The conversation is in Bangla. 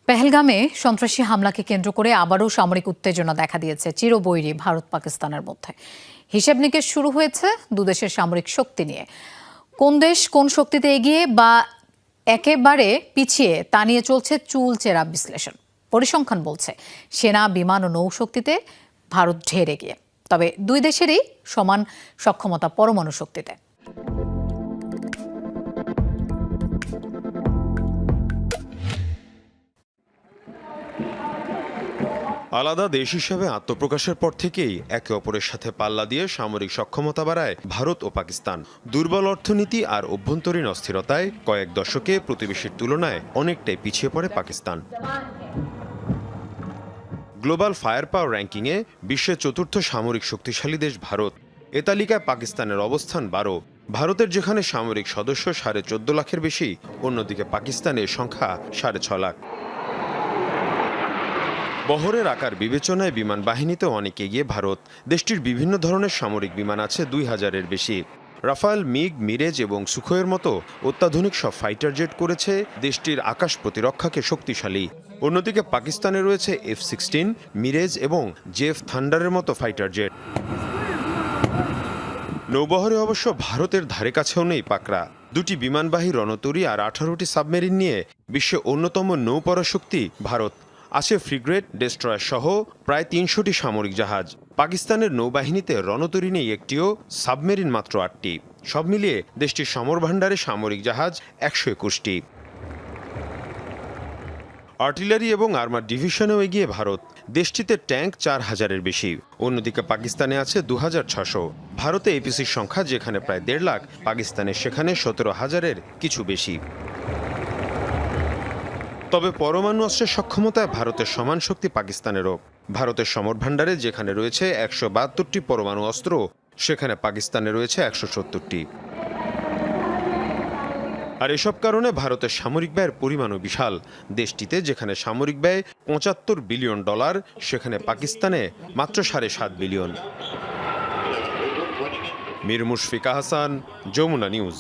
পেহেলগামে সন্ত্রাসী হামলাকে কেন্দ্র করে আবারও সামরিক উত্তেজনা দেখা দিয়েছে চিরবৈরী ভারত পাকিস্তানের মধ্যে। হিসেব নিকেশ শুরু হয়েছে দুদেশের সামরিক শক্তি নিয়ে। কোন দেশ কোন শক্তিতে এগিয়ে বা একেবারে পিছিয়ে তা নিয়ে চলছে চুলচেরা বিশ্লেষণ। পরিসংখ্যান বলছে সেনা, বিমান ও নৌশক্তিতে ভারত ঢের এগিয়ে, তবে দুই দেশেরই সমান সক্ষমতা পরমাণু শক্তিতে। আলাদা দেশ হিসেবে আত্মপ্রকাশের পর থেকেই একে অপরের সাথে পাল্লা দিয়ে সামরিক সক্ষমতা বাড়ায় ভারত ও পাকিস্তান। দুর্বল অর্থনীতি আর অভ্যন্তরীণ অস্থিরতায় কয়েক দশকে প্রতিবেশীর তুলনায় অনেকটাই পিছিয়ে পড়ে পাকিস্তান। গ্লোবাল ফায়ার পাওয়ার র্যাঙ্কিংয়ে বিশ্বের চতুর্থ সামরিক শক্তিশালী দেশ ভারত। এ তালিকায় পাকিস্তানের অবস্থান 12। ভারতের যেখানে সামরিক সদস্য 14.5 লাখের বেশি, অন্যদিকে পাকিস্তানের সংখ্যা 6.5 লাখ। বহরের আকার বিবেচনায় বিমান বাহিনীতে অনেক এগিয়ে ভারত। দেশটির বিভিন্ন ধরনের সামরিক বিমান আছে 2000-এর বেশি। রাফাল, মিগ, মিরেজ এবং সুখোয়ের মতো অত্যাধুনিক সব ফাইটার জেট করেছে দেশটির আকাশ প্রতিরক্ষাকে শক্তিশালী। অন্যদিকে পাকিস্তানে রয়েছে F-16, মিরেজ এবং জেফ থান্ডারের মতো ফাইটার জেট। নৌবহরে অবশ্য ভারতের ধারে কাছেও নেই পাকড়া। 2টি বিমানবাহী রণতরী আর 18টি সাবমেরিন নিয়ে বিশ্বের অন্যতম নৌপরাশক্তি ভারত। আছে ফ্রিগেট, ডেস্ট্রয়ার সহ প্রায় 300টি সামরিক জাহাজ। পাকিস্তানের নৌবাহিনীতে রণতরী নেই একটিও, সাবমেরিন মাত্র 8টি। সব মিলিয়ে দেশটির সমরভাণ্ডারে সামরিক জাহাজ 121টি। আর্টিলারি এবং আর্মার ডিভিশনেও এগিয়ে ভারত। দেশটিতে ট্যাঙ্ক 4000-এর বেশি। অন্যদিকে পাকিস্তানে আছে 2600। ভারতে এপিসির সংখ্যা যেখানে প্রায় 1.5 লাখ, পাকিস্তানে সেখানে 17,000-এর কিছু বেশি। তবে পরমাণু অস্ত্রের সক্ষমতায় ভারতের সমান শক্তি পাকিস্তানেরও। ভারতের সমরভাণ্ডারে যেখানে রয়েছে 172টি পরমাণু অস্ত্র, সেখানে পাকিস্তানে রয়েছে 170টি। আর এসব কারণে ভারতের সামরিক ব্যয়ের পরিমাণও বিশাল। দেশটিতে যেখানে সামরিক ব্যয় $75 বিলিয়ন, সেখানে পাকিস্তানে মাত্র 7.5 বিলিয়ন। মীর মুশফিকা হাসান, যমুনা নিউজ।